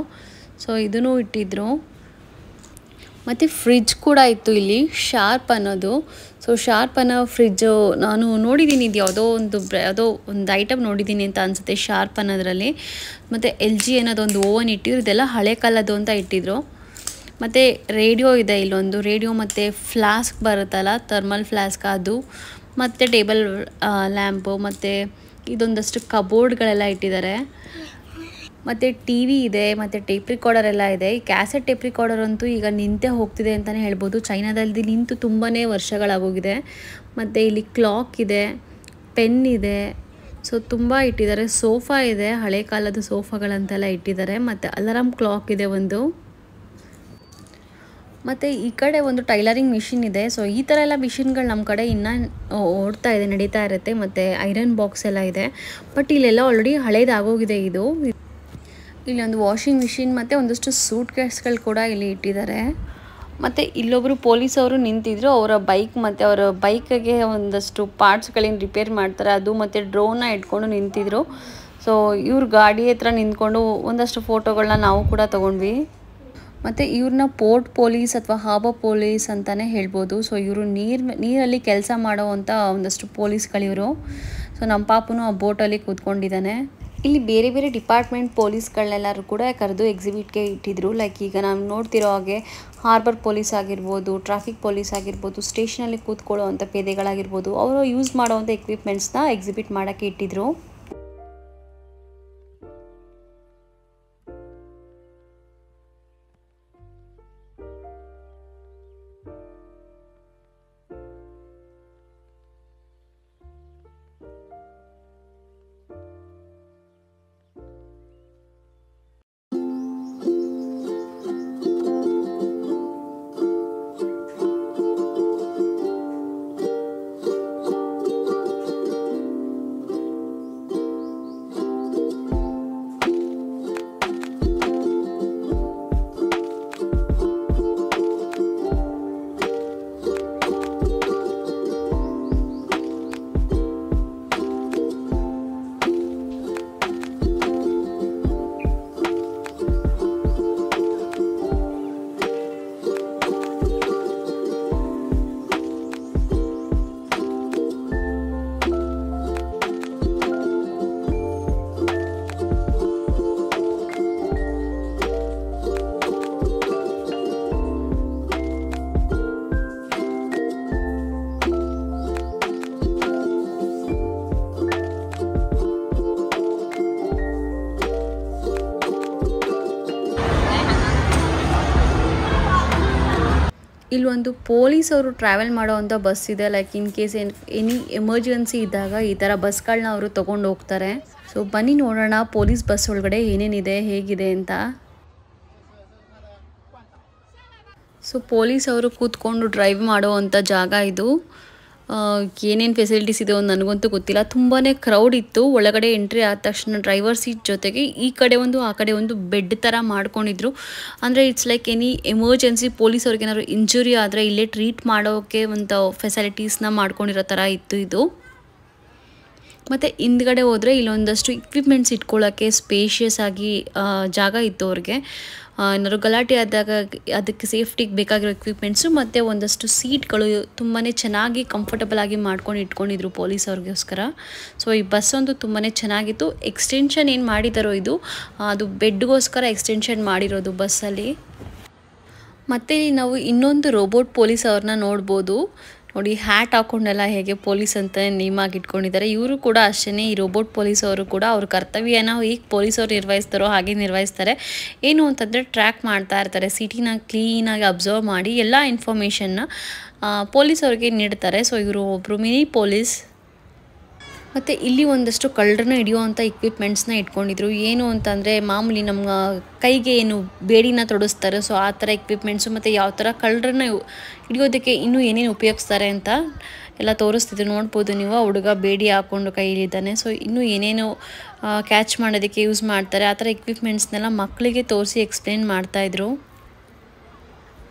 ಸೊ ಇದನ್ನು ಇಟ್ಟಿದ್ರು. ಮತ್ತು ಫ್ರಿಜ್ ಕೂಡ ಇತ್ತು ಇಲ್ಲಿ, ಶಾರ್ಪ್ ಅನ್ನೋದು. ಸೊ ಶಾರ್ಪ್ ಅನ್ನೋ ಫ್ರಿಜ್ಜು ನಾನು ನೋಡಿದ್ದೀನಿ, ಇದು ಯಾವುದೋ ಒಂದು ಐಟಮ್ ನೋಡಿದ್ದೀನಿ ಅಂತ ಅನಿಸುತ್ತೆ ಶಾರ್ಪ್ ಅನ್ನೋದ್ರಲ್ಲಿ. ಮತ್ತು LG ಅನ್ನೋದೊಂದು ಓವನ್ ಇಟ್ಟಿದ್ರು. ಇದೆಲ್ಲ ಹಳೆ ಕಾಲದ್ದು ಅಂತ ಇಟ್ಟಿದ್ರು. ಮತ್ತು ರೇಡಿಯೋ ಇದೆ ಇಲ್ಲೊಂದು, ರೇಡಿಯೋ ಮತ್ತು ಫ್ಲಾಸ್ಕ್ ಬರುತ್ತಲ್ಲ, ಥರ್ಮಲ್ ಫ್ಲಾಸ್ಕ್ ಅದು, ಮತ್ತು ಟೇಬಲ್ ಲ್ಯಾಂಪು, ಮತ್ತು ಇದೊಂದಷ್ಟು ಕಬೋರ್ಡ್ಗಳೆಲ್ಲ ಇಟ್ಟಿದ್ದಾರೆ. ಮತ್ತು ಟಿ ವಿ ಇದೆ, ಮತ್ತು ಟೇಪ್ ರಿಕಾರ್ಡರ್ ಎಲ್ಲ ಇದೆ. ಈ ಕ್ಯಾಸೆಟ್ ಟೇಪ್ ರಿಕಾರ್ಡರ್ ಅಂತೂ ಈಗ ನಿಂತೇ ಹೋಗ್ತಿದೆ ಅಂತಲೇ ಹೇಳ್ಬೋದು. ಚೈನಾದಲ್ಲಿ ನಿಂತು ತುಂಬಾ ವರ್ಷಗಳಾಗೋಗಿದೆ. ಮತ್ತು ಇಲ್ಲಿ ಕ್ಲಾಕ್ ಇದೆ, ಪೆನ್ ಇದೆ, ಸೊ ತುಂಬ ಇಟ್ಟಿದ್ದಾರೆ. ಸೋಫಾ ಇದೆ, ಹಳೆ ಕಾಲದ ಸೋಫಾಗಳಂತೆಲ್ಲ ಇಟ್ಟಿದ್ದಾರೆ. ಮತ್ತು ಅಲಾರಾಮ್ ಕ್ಲಾಕ್ ಇದೆ ಒಂದು. ಮತ್ತು ಈ ಕಡೆ ಒಂದು ಟೈಲರಿಂಗ್ ಮಿಷಿನ್ ಇದೆ. ಸೊ ಈ ಥರ ಎಲ್ಲ ಮಿಷಿನ್ಗಳು ನಮ್ಮ ಕಡೆ ಇನ್ನೂ ಓಡ್ತಾ ಇದೆ, ನಡೀತಾ ಇರುತ್ತೆ. ಮತ್ತು ಐರನ್ ಬಾಕ್ಸ್ ಎಲ್ಲ ಇದೆ. ಬಟ್ ಇಲ್ಲೆಲ್ಲ ಆಲ್ರೆಡಿ ಹಳೇದಾಗೋಗಿದೆ. ಇಲ್ಲಿ ಒಂದು ವಾಷಿಂಗ್ ಮಿಷಿನ್ ಮತ್ತು ಒಂದಷ್ಟು ಸೂಟ್ ಕೇಸ್ಗಳು ಕೂಡ ಇಲ್ಲಿ ಇಟ್ಟಿದ್ದಾರೆ. ಮತ್ತು ಇಲ್ಲೊಬ್ಬರು ಪೊಲೀಸವರು ನಿಂತಿದ್ರು. ಅವರ ಬೈಕ್ ಮತ್ತು ಅವರ ಬೈಕಿಗೆ ಒಂದಷ್ಟು ಪಾರ್ಟ್ಸ್ಗಳೇನು ರಿಪೇರ್ ಮಾಡ್ತಾರೆ ಅದು ಮತ್ತು ಡ್ರೋನ್ನ ಇಟ್ಕೊಂಡು ನಿಂತಿದ್ರು. ಸೊ ಇವ್ರ ಗಾಡಿ ಹತ್ರ ನಿಂತ್ಕೊಂಡು ಒಂದಷ್ಟು ಫೋಟೋಗಳನ್ನ ನಾವು ಕೂಡ ತೊಗೊಂಡ್ವಿ. ಮತ್ತು ಇವ್ರನ್ನ ಪೋರ್ಟ್ ಪೊಲೀಸ್ ಅಥವಾ ಹಾರ್ಬರ್ ಪೊಲೀಸ್ ಅಂತಲೇ ಹೇಳ್ಬೋದು. ಸೊ ಇವರು ನೀರಲ್ಲಿ ಕೆಲಸ ಮಾಡೋವಂಥ ಒಂದಷ್ಟು ಪೊಲೀಸ್ಗಳಿವರು. ಸೊ ನಮ್ಮ ಪಾಪನು ಆ ಬೋಟಲ್ಲಿ ಕೂತ್ಕೊಂಡಿದ್ದಾನೆ. ಇಲ್ಲಿ ಬೇರೆ ಬೇರೆ ಡಿಪಾರ್ಟ್ಮೆಂಟ್ ಪೊಲೀಸ್ಗಳನ್ನೆಲ್ಲರೂ ಕೂಡ ಕರೆದು ಎಕ್ಸಿಬಿಟ್ಗೆ ಇಟ್ಟಿದ್ರು. ಲೈಕ್ ಈಗ ನಾವು ನೋಡ್ತಿರೋ ಹಾಗೆ ಹಾರ್ಬರ್ ಪೊಲೀಸ್ ಆಗಿರ್ಬೋದು, ಟ್ರಾಫಿಕ್ ಪೊಲೀಸ್ ಆಗಿರ್ಬೋದು, ಸ್ಟೇಷನಲ್ಲಿ ಕೂತ್ಕೊಳ್ಳೋವಂಥ ಪೇದೆಗಳಾಗಿರ್ಬೋದು, ಅವರು ಯೂಸ್ ಮಾಡೋವಂಥ ಎಕ್ವಿಪ್ಮೆಂಟ್ಸ್ನ ಎಕ್ಸಿಬಿಟ್ ಮಾಡೋಕ್ಕೆ ಇಟ್ಟಿದ್ರು. ಇಲ್ಲೊಂದು ಪೊಲೀಸವರು ಟ್ರಾವೆಲ್ ಮಾಡೋವಂಥ ಬಸ್ ಇದೆ. Like in case any emergency ಇದ್ದಾಗ ಈ ಥರ ಬಸ್ಗಳನ್ನ ಅವರು ತೊಗೊಂಡು ಹೋಗ್ತಾರೆ. ಸೊ ಬನ್ನಿ ನೋಡೋಣ ಪೊಲೀಸ್ ಬಸ್ ಒಳಗಡೆ ಏನೇನಿದೆ, ಹೇಗಿದೆ ಅಂತ. ಸೊ ಪೊಲೀಸವರು ಕೂತ್ಕೊಂಡು ಡ್ರೈವ್ ಮಾಡೋವಂಥ ಜಾಗ ಇದು. ಏನೇನು ಫೆಸಿಲಿಟೀಸ್ ಇದೆ ಅಂತ ನನಗಂತೂ ಗೊತ್ತಿಲ್ಲ. ತುಂಬಾ ಕ್ರೌಡ್ ಇತ್ತು. ಒಳಗಡೆ ಎಂಟ್ರಿ ಆದ ತಕ್ಷಣ ಡ್ರೈವರ್ ಸೀಟ್ ಜೊತೆಗೆ ಈ ಕಡೆ ಒಂದು ಆ ಕಡೆ ಒಂದು ಬೆಡ್ ಥರ ಮಾಡ್ಕೊಂಡಿದ್ರು. ಅಂದರೆ ಇಟ್ಸ್ ಲೈಕ್ ಎನಿ ಎಮರ್ಜೆನ್ಸಿ ಪೊಲೀಸವ್ರಿಗೆ ಏನಾದ್ರು ಇಂಜುರಿ ಆದರೆ ಇಲ್ಲೇ ಟ್ರೀಟ್ ಮಾಡೋಕ್ಕೆ ಒಂದು ಫೆಸಿಲಿಟೀಸ್ನ ಮಾಡ್ಕೊಂಡಿರೋ ಥರ ಇತ್ತು ಇದು. ಮತ್ತು ಹಿಂದ್ಗಡೆ ಹೋದರೆ ಇಲ್ಲೊಂದಷ್ಟು ಇಕ್ವಿಪ್ಮೆಂಟ್ಸ್ ಇಟ್ಕೊಳ್ಳೋಕ್ಕೆ ಸ್ಪೇಷಿಯಸ್ ಆಗಿ ಜಾಗ ಇತ್ತು ಅವ್ರಿಗೆ. ಏನಾದ್ರು ಗಲಾಟೆ ಆದಾಗ ಅದಕ್ಕೆ ಸೇಫ್ಟಿಗೆ ಬೇಕಾಗಿರೋ ಎಕ್ವಿಪ್ಮೆಂಟ್ಸು ಮತ್ತು ಒಂದಷ್ಟು ಸೀಟ್ಗಳು ತುಂಬಾ ಚೆನ್ನಾಗಿ ಕಂಫರ್ಟಬಲ್ ಆಗಿ ಮಾಡ್ಕೊಂಡು ಇಟ್ಕೊಂಡಿದ್ರು ಪೊಲೀಸವ್ರಿಗೋಸ್ಕರ. ಸೊ ಈ ಬಸ್ ಒಂದು ತುಂಬಾ ಚೆನ್ನಾಗಿತ್ತು. ಎಕ್ಸ್ಟೆನ್ಷನ್ ಏನು ಮಾಡಿದಾರೋ ಇದು ಅದು ಬೆಡ್ಗೋಸ್ಕರ ಎಕ್ಸ್ಟೆನ್ಷನ್ ಮಾಡಿರೋದು ಬಸ್ಸಲ್ಲಿ. ಮತ್ತು ನಾವು ಇನ್ನೊಂದು ರೋಬೋಟ್ ಪೊಲೀಸ್ ಅವ್ರನ್ನ ನೋಡ್ಬೋದು. ನೋಡಿ ಹ್ಯಾಟ್ ಹಾಕೊಂಡೆಲ್ಲ ಹೇಗೆ ಪೊಲೀಸ್ ಅಂತ ನೇಮ್ ಆಗಿ ಇಟ್ಕೊಂಡಿದ್ದಾರೆ. ಇವರು ಕೂಡ ಅಷ್ಟೇ, ಈ ರೋಬೋಟ್ ಪೊಲೀಸ್ ಅವರು ಕೂಡ ಅವ್ರ ಕರ್ತವ್ಯನ ಈಗ ಪೊಲೀಸವ್ರು ನಿರ್ವಹಿಸ್ತಾರೋ ಹಾಗೆ ನಿರ್ವಹಿಸ್ತಾರೆ. ಏನು ಅಂತಂದರೆ ಟ್ರ್ಯಾಕ್ ಮಾಡ್ತಾ ಇರ್ತಾರೆ, ಸಿಟಿನ ಕ್ಲೀನಾಗಿ ಅಬ್ಸರ್ವ್ ಮಾಡಿ ಎಲ್ಲ ಇನ್ಫಾರ್ಮೇಷನ್ನ ಪೊಲೀಸವ್ರಿಗೆ ನೀಡ್ತಾರೆ. ಸೊ ಇವರು ಒಬ್ಬರು ಮಿನಿ ಪೊಲೀಸ್. ಮತ್ತು ಇಲ್ಲಿ ಒಂದಷ್ಟು ಕಳ್ಳರನ್ನ ಹಿಡಿಯುವಂಥ ಇಕ್ವಿಪ್ಮೆಂಟ್ಸ್ನ ಇಟ್ಕೊಂಡಿದ್ರು. ಏನು ಅಂತಂದರೆ ಮಾಮೂಲಿ ನಮ್ಮ ಕೈಗೆ ಏನು ಬೇಡಿನ ತೊಡಸ್ತಾರೆ, ಸೊ ಆ ಥರ ಎಕ್ವಿಪ್ಮೆಂಟ್ಸು ಮತ್ತು ಯಾವ ಥರ ಕಳ್ಳರನ್ನ ಹಿಡಿಯೋದಕ್ಕೆ ಇನ್ನೂ ಏನೇನು ಉಪಯೋಗಿಸ್ತಾರೆ ಅಂತ ಎಲ್ಲ ತೋರಿಸ್ತಿದ್ರು. ನೋಡ್ಬೋದು ನೀವು, ಹುಡುಗ ಬೇಡಿ ಹಾಕ್ಕೊಂಡು ಕೈಲಿದ್ದಾನೆ. ಸೊ ಇನ್ನೂ ಏನೇನು ಕ್ಯಾಚ್ ಮಾಡೋದಕ್ಕೆ ಯೂಸ್ ಮಾಡ್ತಾರೆ ಆ ಥರ ಎಕ್ವಿಪ್ಮೆಂಟ್ಸ್ನೆಲ್ಲ ಮಕ್ಕಳಿಗೆ ತೋರಿಸಿ ಎಕ್ಸ್ಪ್ಲೇನ್ ಮಾಡ್ತಾಯಿದ್ರು.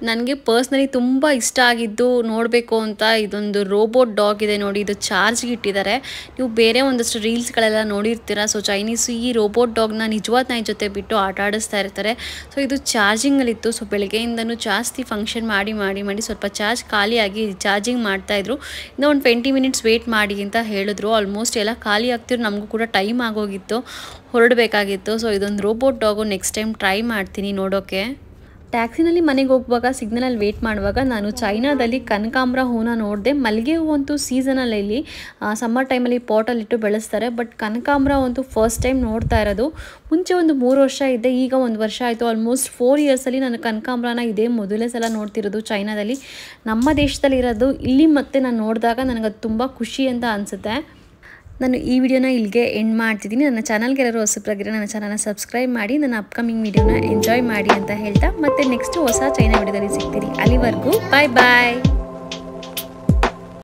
ನನಗೆ ಪರ್ಸ್ನಲಿ ತುಂಬ ಇಷ್ಟ ಆಗಿದ್ದು ನೋಡಬೇಕು ಅಂತ ಇದೊಂದು ರೋಬೋಟ್ ಡಾಗ್ ಇದೆ ನೋಡಿ. ಇದು ಚಾರ್ಜ್ಗೆ ಇಟ್ಟಿದ್ದಾರೆ. ನೀವು ಬೇರೆ ಒಂದಷ್ಟು ರೀಲ್ಸ್ಗಳೆಲ್ಲ ನೋಡಿರ್ತೀರ. ಸೊ ಚೈನೀಸು ಈ ರೋಬೋಟ್ ಡಾಗ್ನ ನಿಜವಾದ ನಾಯಿ ಜೊತೆ ಬಿಟ್ಟು ಆಟ ಆಡಿಸ್ತಾ ಇರ್ತಾರೆ. ಸೊ ಇದು ಚಾರ್ಜಿಂಗಲ್ಲಿತ್ತು. ಸೊ ಬೆಳಗ್ಗೆಯಿಂದನೂ ಜಾಸ್ತಿ ಫಂಕ್ಷನ್ ಮಾಡಿ ಸ್ವಲ್ಪ ಚಾರ್ಜ್ ಖಾಲಿಯಾಗಿ ಚಾರ್ಜಿಂಗ್ ಮಾಡ್ತಾಯಿದ್ರು. ಇನ್ನೂ ಒಂದು 20 ಮಿನಿಟ್ಸ್ ವೆಯ್ಟ್ ಮಾಡಿ ಅಂತ ಹೇಳಿದ್ರು. ಆಲ್ಮೋಸ್ಟ್ ಎಲ್ಲ ಖಾಲಿ ಆಗ್ತಿದ್ರು. ನಮಗೂ ಕೂಡ ಟೈಮ್ ಆಗೋಗಿತ್ತು, ಹೊರಡಬೇಕಾಗಿತ್ತು. ಸೊ ಇದೊಂದು robot dog next time try ಮಾಡ್ತೀನಿ ನೋಡೋಕ್ಕೆ. ಟ್ಯಾಕ್ಸಿನಲ್ಲಿ ಮನೆಗೆ ಹೋಗುವಾಗ ಸಿಗ್ನಲಲ್ಲಿ ವೇಟ್ ಮಾಡುವಾಗ ನಾನು ಚೈನಾದಲ್ಲಿ ಕನಕಾಂಬ್ರ ಹೂನ ನೋಡಿದೆ. ಮಲ್ಲಿಗೆ ಹೂ ಅಂತೂ ಸೀಸನಲ್ಲಿ ಸಮ್ಮರ್ ಟೈಮಲ್ಲಿ ಪಾಟಲ್ಲಿಟ್ಟು ಬೆಳೆಸ್ತಾರೆ. ಬಟ್ ಕನಕಾಂಬ್ರ ಅಂತೂ ಫಸ್ಟ್ ಟೈಮ್ ನೋಡ್ತಾ ಇರೋದು. ಮುಂಚೆ ಒಂದು 3 ವರ್ಷ ಇದ್ದೆ, ಈಗ 1 ವರ್ಷ ಆಯಿತು. ಆಲ್ಮೋಸ್ಟ್ 4 ಇಯರ್ಸಲ್ಲಿ ನಾನು ಕನಕಾಂಬ್ರನ ಇದೇ ಮೊದಲೇ ಸಲ ನೋಡ್ತಿರೋದು ಚೈನಾದಲ್ಲಿ. ನಮ್ಮ ದೇಶದಲ್ಲಿ ಇರೋದು ಇಲ್ಲಿ ಮತ್ತೆ ನಾನು ನೋಡಿದಾಗ ನನಗದು ತುಂಬ ಖುಷಿ ಅಂತ ಅನಿಸುತ್ತೆ. ನಾನು ಈ ವಿಡಿಯೋನ ಇಲ್ಲಿಗೆ ಎಂಡ್ ಮಾಡ್ತಿದ್ದೀನಿ. ನನ್ನ ಚಾನಲ್ಗೆ ಎಲ್ಲರೂ ಹೊಸಬರಾಗಿರೋ ನನ್ನ ಚಾನಲ್ನ ಸಬ್ಸ್ಕ್ರೈಬ್ ಮಾಡಿ, ನನ್ನ ಅಪ್ಕಮಿಂಗ್ ವಿಡಿಯೋನ ಎಂಜಾಯ್ ಮಾಡಿ ಅಂತ ಹೇಳ್ತಾ ಮತ್ತೆ ನೆಕ್ಸ್ಟ್ ಹೊಸ ಚೈನಾ ವಿಡಿಯೋದಲ್ಲಿ ಸಿಗ್ತೀನಿ. ಅಲ್ಲಿವರೆಗೂ ಬಾಯ್ ಬಾಯ್.